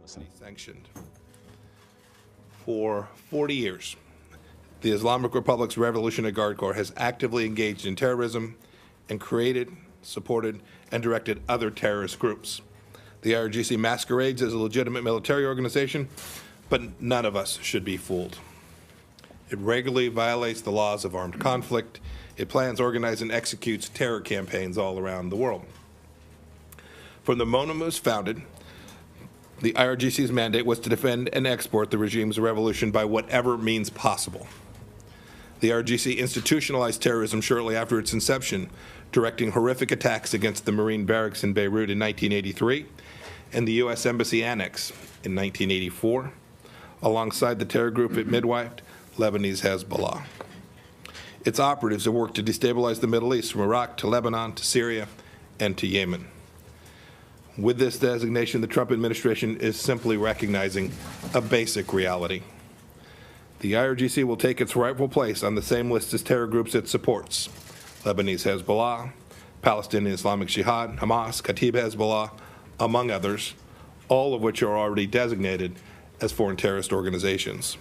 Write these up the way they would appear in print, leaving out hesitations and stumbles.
Sanctioned. For 40 years, the Islamic Republic's Revolutionary Guard Corps has actively engaged in terrorism and created, supported, and directed other terrorist groups. The IRGC masquerades as a legitimate military organization, but none of us should be fooled. It regularly violates the laws of armed conflict. It plans, organizes, and executes terror campaigns all around the world. From the moment it was founded, the IRGC's mandate was to defend and export the regime's revolution by whatever means possible. The IRGC institutionalized terrorism shortly after its inception, directing horrific attacks against the Marine barracks in Beirut in 1983 and the U.S. Embassy Annex in 1984, alongside the terror group it midwifed, Lebanese Hezbollah. Its operatives have worked to destabilize the Middle East from Iraq to Lebanon to Syria and to Yemen. With this designation, the Trump administration is simply recognizing a basic reality. The IRGC will take its rightful place on the same list as terror groups it supports: Lebanese Hezbollah, Palestinian Islamic Jihad, Hamas, Kataib Hezbollah, among others, all of which are already designated as foreign terrorist organizations.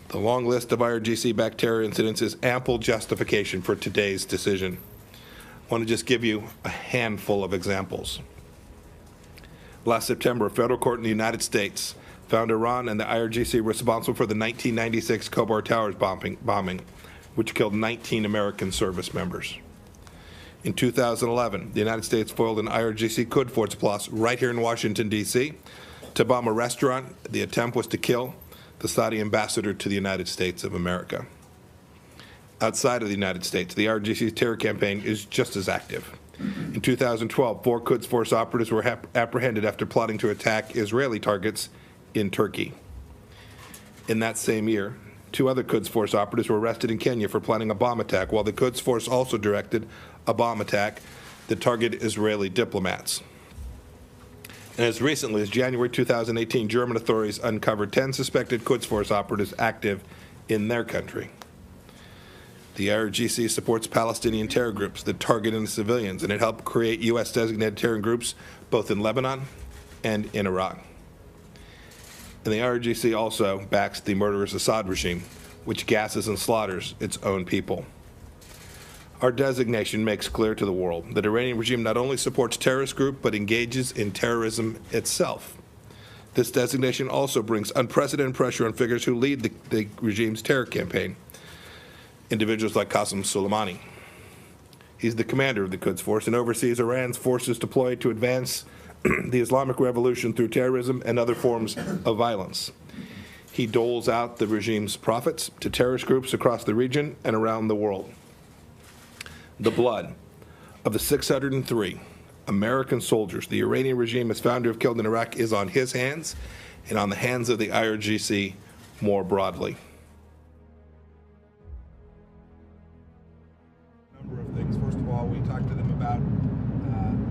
The long list of IRGC-backed terror incidents is ample justification for today's decision. I want to just give you a handful of examples. Last September, a federal court in the United States found Iran and the IRGC responsible for the 1996 Khobar Towers bombing, which killed 19 American service members. In 2011, the United States foiled an IRGC Quds Force plus right here in Washington, D.C. to bomb a restaurant. The attempt was to kill the Saudi ambassador to the United States of America. Outside of the United States, the IRGC's terror campaign is just as active. In 2012, 4 Quds Force operatives were apprehended after plotting to attack Israeli targets in Turkey. In that same year, 2 other Quds Force operatives were arrested in Kenya for planning a bomb attack, while the Quds Force also directed a bomb attack that targeted Israeli diplomats. And as recently as January 2018, German authorities uncovered 10 suspected Quds Force operatives active in their country. The IRGC supports Palestinian terror groups that target innocent civilians, and it helped create U.S.-designated terror groups both in Lebanon and in Iraq. And the IRGC also backs the murderous Assad regime, which gasses and slaughters its own people. Our designation makes clear to the world that the Iranian regime not only supports terrorist groups, but engages in terrorism itself. This designation also brings unprecedented pressure on figures who lead the regime's terror campaign. Individuals like Qasem Soleimani. He's the commander of the Quds Force and oversees Iran's forces deployed to advance the Islamic Revolution through terrorism and other forms of violence. He doles out the regime's profits to terrorist groups across the region and around the world. The blood of the 603 American soldiers the Iranian regime has found to have killed in Iraq is on his hands and on the hands of the IRGC more broadly. Number of things. First of all, we talked to them about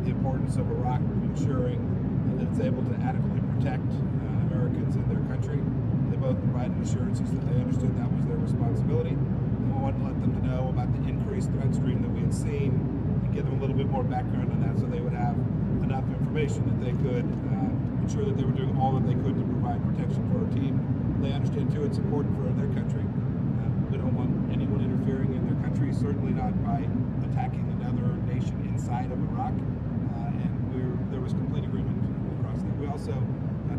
the importance of Iraq ensuring that it's able to adequately protect Americans in their country. They both provided assurances that they understood that was their responsibility. And we wanted to let them to know about the increased threat stream that we had seen and give them a little bit more background on that so they would have enough information that they could ensure that they were doing all that they could to provide protection for our team. They understand, too, it's important for their country. We don't want anyone interfering in their country, certainly not by attacking another nation inside of Iraq. There was complete agreement across that. We also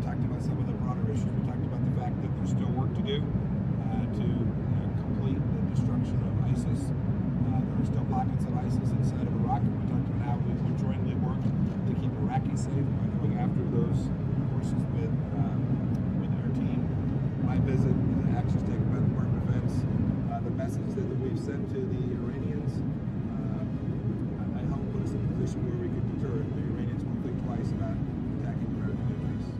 talked about some of the broader issues. We talked about the fact that there's still work to do to complete the destruction of ISIS. There are still pockets of ISIS inside of Iraq. We talked about how we will jointly work to keep Iraqis safe by going after those forces with our team. My visit, the actions taken by the Department of Defense, the message that we've sent to the Iranians, I hope put us in a position where we can deter the Iranians won't think twice about attacking American interests.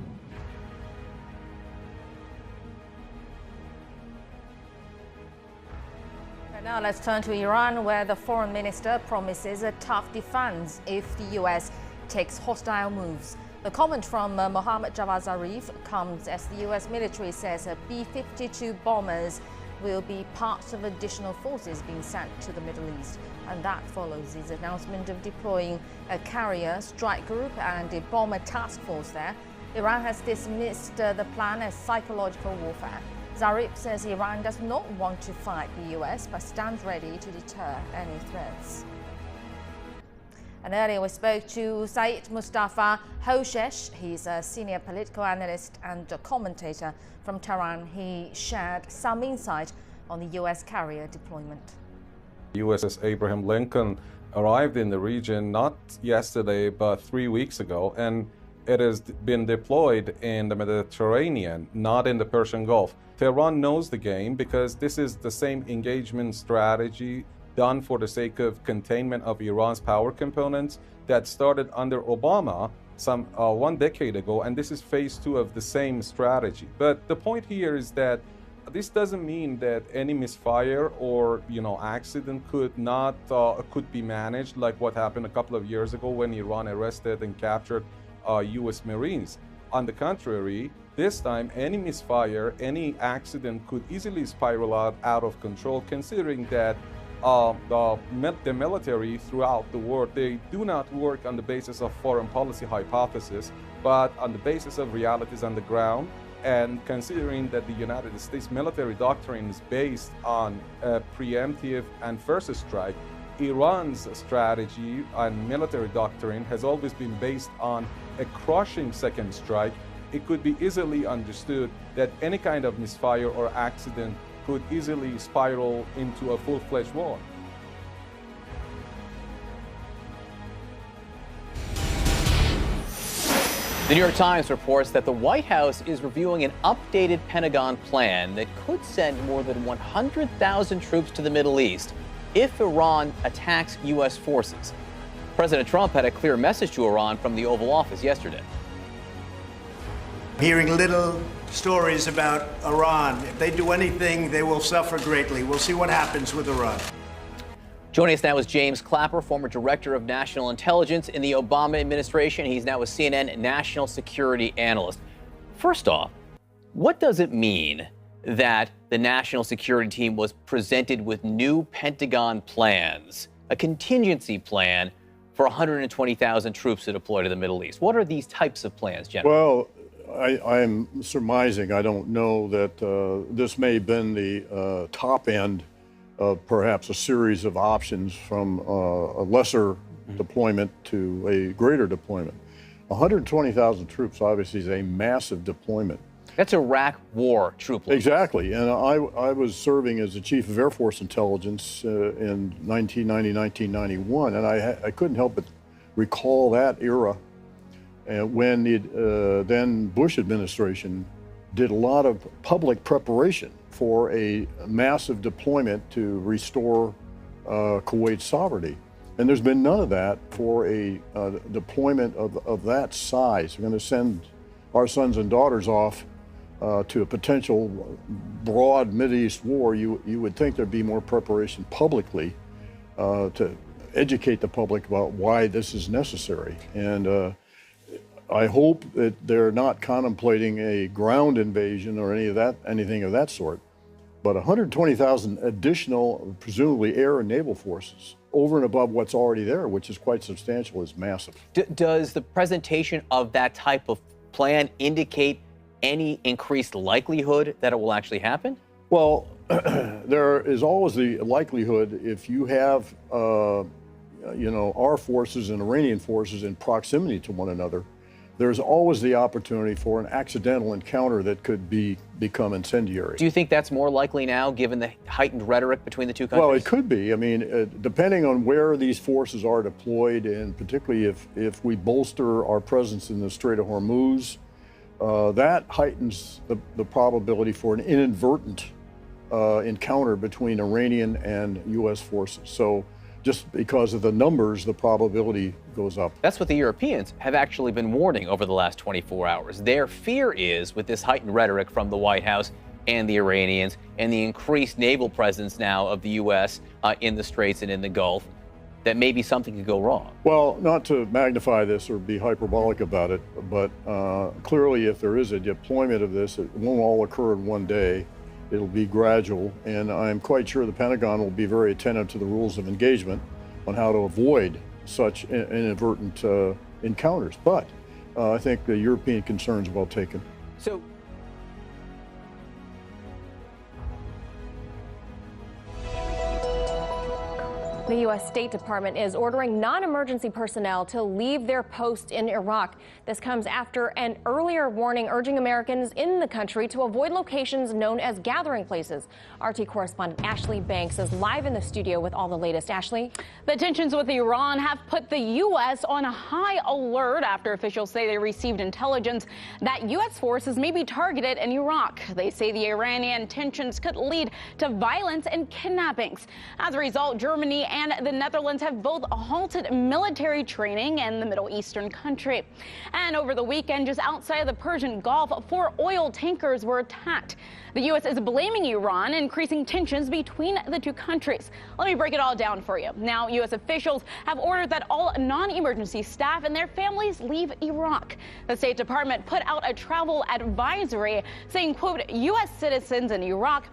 And now let's turn to Iran, where the foreign minister promises a tough defense if the U.S. takes hostile moves. The comment from Mohammad Javad Zarif comes as the U.S. military says B-52 bombers will be part of additional forces being sent to the Middle East. And that follows his announcement of deploying a carrier strike group and a bomber task force there Iran has dismissed the plan as psychological warfare. Zarif says Iran does not want to fight the US, but stands ready to deter any threats. And earlier we spoke to Saeed Mustafa Hoshesh. He's a senior political analyst and a commentator from Tehran. He shared some insight on the US carrier deployment. USS Abraham Lincoln arrived in the region not yesterday, but 3 weeks ago, and it has been deployed in the Mediterranean, not in the Persian Gulf. Tehran knows the game because this is the same engagement strategy done for the sake of containment of Iran's power components that started under Obama some 1 decade ago, and this is phase 2 of the same strategy. But the point here is that this doesn't mean that any misfire or accident could be managed like what happened a couple of years ago when Iran arrested and captured U.S. Marines. On the contrary, this time any misfire, any accident could easily spiral out of control, considering that the military throughout the world, they do not work on the basis of foreign policy hypothesis, but on the basis of realities on the ground. And considering that the United States military doctrine is based on a preemptive and first strike, Iran's strategy and military doctrine has always been based on a crushing second strike. It could be easily understood that any kind of misfire or accident could easily spiral into a full-fledged war. The New York Times reports that the White House is reviewing an updated Pentagon plan that could send more than 100,000 troops to the Middle East if Iran attacks U.S. forces. President Trump had a clear message to Iran from the Oval Office yesterday. Hearing little stories about Iran. If they do anything, they will suffer greatly. We'll see what happens with Iran. Joining us now is James Clapper, former director of national intelligence in the Obama administration. He's now a CNN national security analyst. First off, what does it mean that the national security team was presented with new Pentagon plans, a contingency plan for 120,000 troops to deploy to the Middle East? What are these types of plans, General? Well, I'm surmising, I don't know, that this may have been the top end of perhaps a series of options from a lesser deployment to a greater deployment. 120,000 troops obviously is a massive deployment. That's Iraq war troop levels. Exactly, and I was serving as the Chief of Air Force Intelligence in 1990, 1991, and I couldn't help but recall that era when the then Bush administration did a lot of public preparation for a massive deployment to restore Kuwait's sovereignty. And there's been none of that for a deployment of that size. We're going to send our sons and daughters off to a potential broad Mideast war. You would think there'd be more preparation publicly to educate the public about why this is necessary. And I hope that they're not contemplating a ground invasion or anything of that sort. But 120,000 additional, presumably air and naval forces, over and above what's already there, which is quite substantial, is massive. Does the presentation of that type of plan indicate any increased likelihood that it will actually happen? Well, there is always the likelihood if you have, our forces and Iranian forces in proximity to one another, there's always the opportunity for an accidental encounter that could become incendiary. Do you think that's more likely now, given the heightened rhetoric between the two countries? Well, it could be. I mean, depending on where these forces are deployed, and particularly if we bolster our presence in the Strait of Hormuz, that heightens the probability for an inadvertent encounter between Iranian and U.S. forces. So just because of the numbers, the probability goes up. That's what the Europeans have actually been warning over the last 24 hours. Their fear is, with this heightened rhetoric from the White House and the Iranians, and the increased naval presence now of the U.S. In the Straits and in the Gulf, that maybe something could go wrong. Well, not to magnify this or be hyperbolic about it, but clearly if there is a deployment of this, it won't all occur in one day. It'll be gradual, and I'm quite sure the Pentagon will be very attentive to the rules of engagement on how to avoid such inadvertent encounters. But I think the European concern's well taken. So, the U.S. State Department is ordering non-emergency personnel to leave their post in Iraq. This comes after an earlier warning urging Americans in the country to avoid locations known as gathering places. RT correspondent Ashley Banks is live in the studio with all the latest. Ashley? The tensions with Iran have put the U.S. on a high alert after officials say they received intelligence that U.S. forces may be targeted in Iraq. They say the Iranian tensions could lead to violence and kidnappings. As a result, Germany and the Netherlands have both halted military training in the Middle Eastern country. And over the weekend, just outside of the Persian Gulf, 4 oil tankers were attacked. The U.S. is blaming Iran, increasing tensions between the two countries. Let me break it all down for you. Now, U.S. officials have ordered that all non-emergency staff and their families leave Iraq. The State Department put out a travel advisory saying, quote, U.S. citizens in Iraq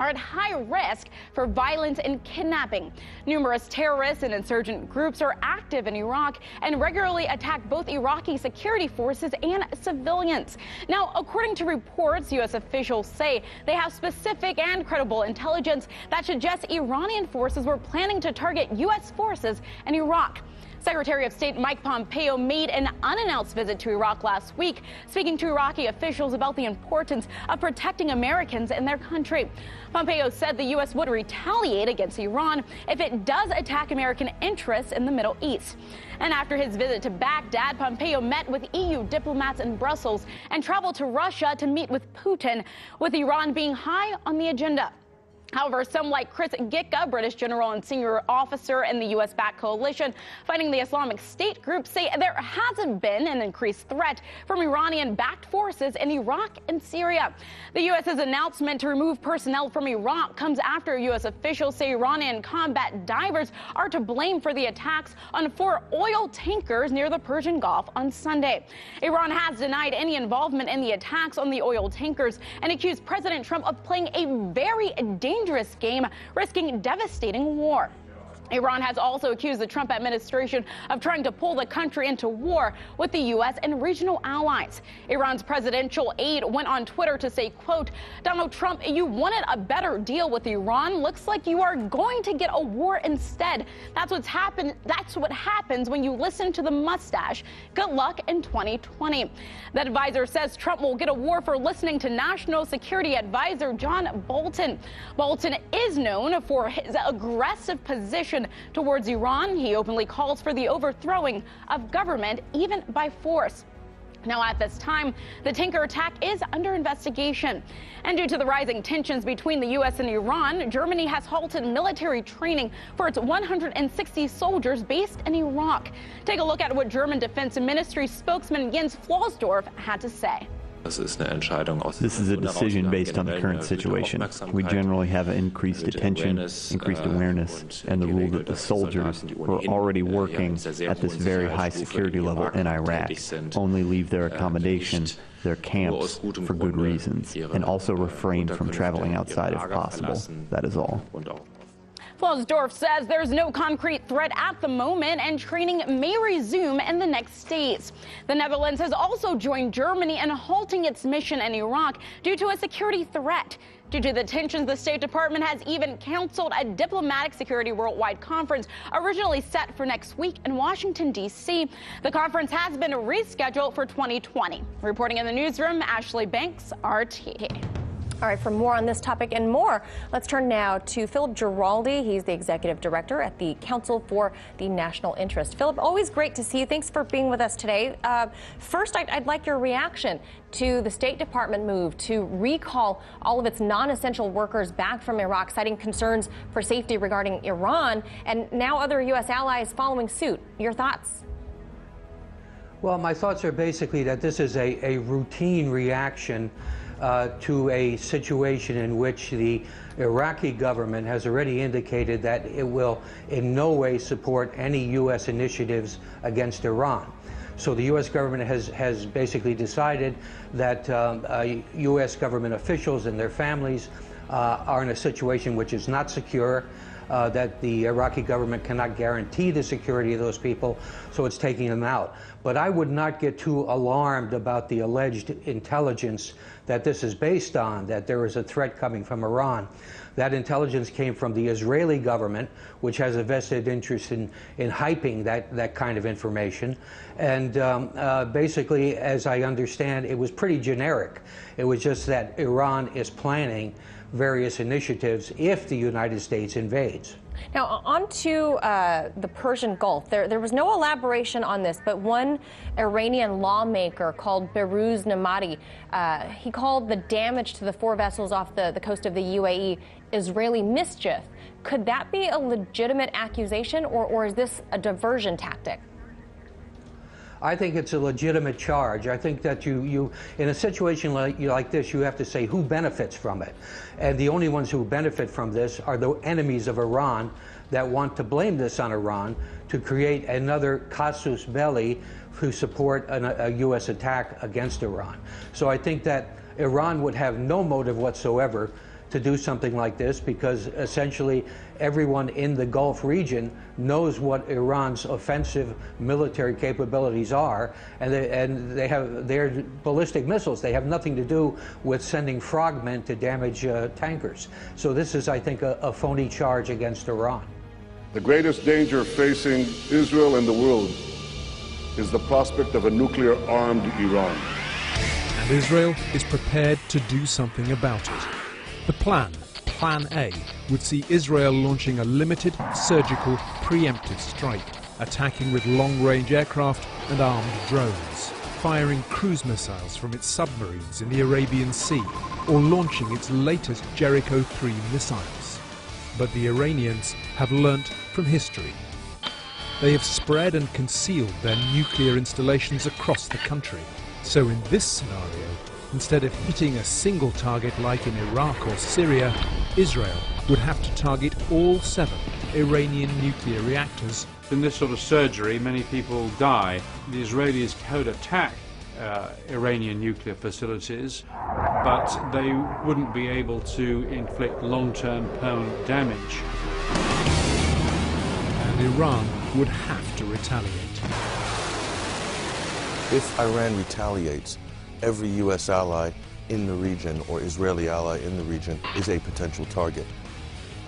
are at high risk for violence and kidnapping. Numerous terrorists and insurgent groups are active in Iraq and regularly attack both Iraqi security forces and civilians. Now, according to reports, U.S. officials say they have specific and credible intelligence that suggests Iranian forces were planning to target U.S. forces in Iraq. Secretary of State Mike Pompeo made an unannounced visit to Iraq last week, speaking to Iraqi officials about the importance of protecting Americans in their country. Pompeo said the U.S. would retaliate against Iran if it does attack American interests in the Middle East. And after his visit to Baghdad, Pompeo met with EU diplomats in Brussels and traveled to Russia to meet with Putin, with Iran being high on the agenda. However, some like Chris Gicca, British general and senior officer in the U.S.-backed coalition fighting the Islamic State group, say there hasn't been an increased threat from Iranian-backed forces in Iraq and Syria. The U.S.'s announcement to remove personnel from Iraq comes after U.S. officials say Iranian combat divers are to blame for the attacks on 4 oil tankers near the Persian Gulf on Sunday. Iran has denied any involvement in the attacks on the oil tankers and accused President Trump of playing a very dangerous game, risking devastating war. Iran has also accused the Trump administration of trying to pull the country into war with the U.S. and regional allies. Iran's presidential aide went on Twitter to say, quote, Donald Trump, you wanted a better deal with Iran. Looks like you are going to get a war instead. That's what happens when you listen to the mustache. Good luck in 2020. That advisor says Trump will get a war for listening to National Security Advisor John Bolton. Bolton is known for his aggressive position towards Iran. He openly calls for the overthrowing of government, even by force. Now, at this time, the tanker attack is under investigation. And due to the rising tensions between the U.S. and Iran, Germany has halted military training for its 160 soldiers based in Iraq. Take a look at what German Defense Ministry spokesman Jens Flossdorf had to say. This is a decision based on the current situation. We generally have increased attention, increased awareness, and the rule that the soldiers who are already working at this very high security level in Iraq only leave their accommodation, their camps, for good reasons, and also refrain from traveling outside if possible. That is all. Flossdorf says there's no concrete threat at the moment and training may resume in the next days. The Netherlands has also joined Germany in halting its mission in Iraq due to a security threat. Due to the tensions, the State Department has even canceled a diplomatic security worldwide conference originally set for next week in Washington, D.C. The conference has been rescheduled for 2020. Reporting in the newsroom, Ashley Banks, RT. All right, for more on this topic and more, let's turn now to Philip Giraldi. He's the executive director at the Council for the National Interest. Philip, always great to see you. Thanks for being with us today. First, I'd like your reaction to the State Department move to recall all of its non-essential workers back from Iraq, citing concerns for safety regarding Iran, and now other U.S. allies following suit. Your thoughts? Well, my thoughts are basically that this is a routine reaction to a situation in which the Iraqi government has already indicated that it will in no way support any U.S. initiatives against Iran. So the U.S. government has basically decided that U.S. government officials and their families are in a situation which is not secure, that the Iraqi government cannot guarantee the security of those people, so it's taking them out. But I would not get too alarmed about the alleged intelligence that this is based on, that there is a threat coming from Iran. That intelligence came from the Israeli government, which has a vested interest in hyping that kind of information. And basically, as I understand, it was pretty generic. It was just that Iran is planning various initiatives if the United States invades. Now, on to the Persian Gulf. There was no elaboration on this, but one Iranian lawmaker called Behrouz Namadi, he called the damage to the 4 vessels off the coast of the UAE Israeli mischief. Could that be a legitimate accusation, or is this a diversion tactic? I think it's a legitimate charge. I think that you in a situation like this, you have to say who benefits from it. And the only ones who benefit from this are the enemies of Iran that want to blame this on Iran to create another casus belli to support a U.S. attack against Iran. So I think that Iran would have no motive whatsoever to do something like this, because essentially everyone in the Gulf region knows what Iran's offensive military capabilities are, and they have their ballistic missiles. They have nothing to do with sending frogmen to damage tankers. So this is, I think, a phony charge against Iran. The greatest danger facing Israel and the world is the prospect of a nuclear-armed Iran. And Israel is prepared to do something about it. The Plan A, would see Israel launching a limited, surgical, preemptive strike, attacking with long-range aircraft and armed drones, firing cruise missiles from its submarines in the Arabian Sea, or launching its latest Jericho 3 missiles. But the Iranians have learnt from history. They have spread and concealed their nuclear installations across the country. So in this scenario, instead of hitting a single target like in Iraq or Syria, Israel would have to target all 7 Iranian nuclear reactors. In this sort of surgery, many people die. The Israelis could attack Iranian nuclear facilities, but they wouldn't be able to inflict long-term permanent damage. And Iran would have to retaliate. If Iran retaliates, every U.S. ally in the region or Israeli ally in the region is a potential target.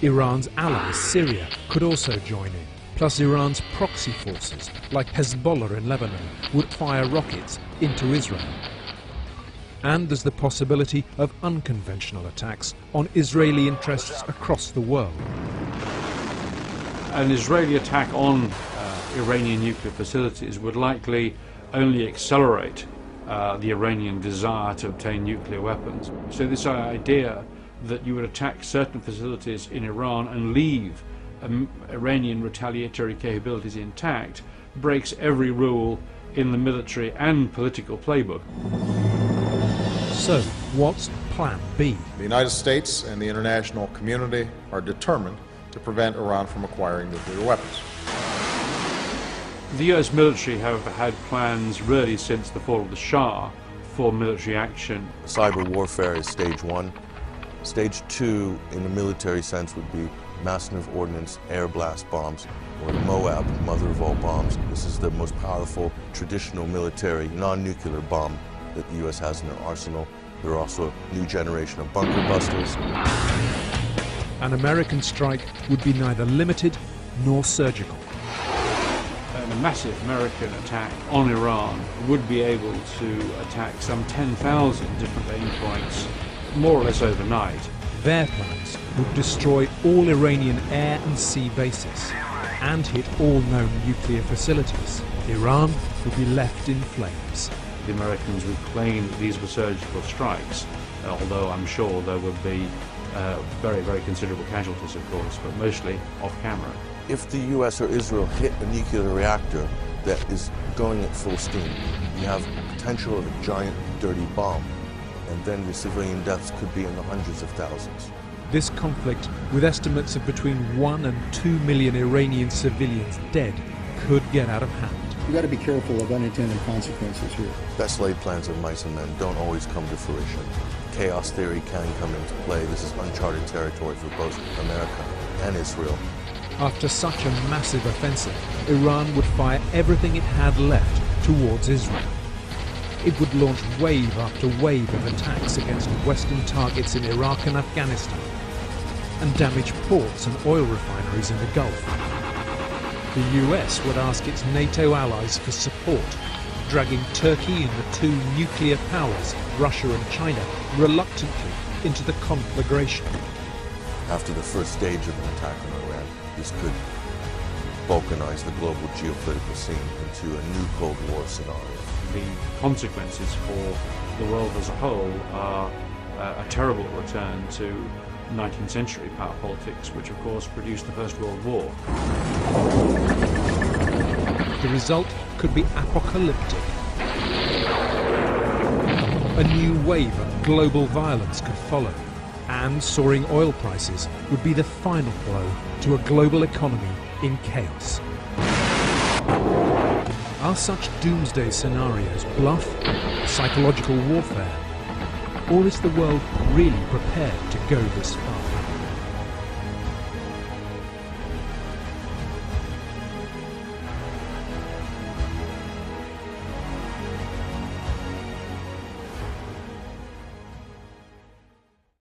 Iran's ally, Syria, could also join in. Plus Iran's proxy forces, like Hezbollah in Lebanon, would fire rockets into Israel. And there's the possibility of unconventional attacks on Israeli interests across the world. An Israeli attack on Iranian nuclear facilities would likely only accelerate the Iranian desire to obtain nuclear weapons. So this idea that you would attack certain facilities in Iran and leave Iranian retaliatory capabilities intact breaks every rule in the military and political playbook. So, what's Plan B? The United States and the international community are determined to prevent Iran from acquiring nuclear weapons. The US military have had plans really since the fall of the Shah for military action. Cyber warfare is stage 1. Stage 2, in a military sense, would be massive ordnance air blast bombs, or the MOAB, mother of all bombs. This is the most powerful traditional military non-nuclear bomb that the US has in their arsenal. There are also a new generation of bunker busters. An American strike would be neither limited nor surgical. A massive American attack on Iran would be able to attack some 10,000 different aim points, more or less overnight. Their plans would destroy all Iranian air and sea bases and hit all known nuclear facilities. Iran would be left in flames. The Americans would claim these were surgical strikes, although I'm sure there would be very, very considerable casualties, of course, but mostly off camera. If the US or Israel hit a nuclear reactor that is going at full steam, you have potential of a giant, dirty bomb, and then the civilian deaths could be in the hundreds of thousands. This conflict, with estimates of between 1 and 2 million Iranian civilians dead, could get out of hand. You've got to be careful of unintended consequences here. Best laid plans of mice and men don't always come to fruition. chaos theory can come into play. This is uncharted territory for both America and Israel. After such a massive offensive, Iran would fire everything it had left towards Israel. It would launch wave after wave of attacks against Western targets in Iraq and Afghanistan, and damage ports and oil refineries in the Gulf. The US would ask its NATO allies for support, dragging Turkey and the two nuclear powers, Russia and China, reluctantly into the conflagration. After the first stage of an attack on Iran, this could balkanize the global geopolitical scene into a new Cold War scenario. The consequences for the world as a whole are a terrible return to 19th century power politics, which of course produced the First World War. The result could be apocalyptic. A new wave of global violence could follow, and soaring oil prices would be the final blow to a global economy in chaos. Are such doomsday scenarios bluff, psychological warfare? Or is the world really prepared to go this far?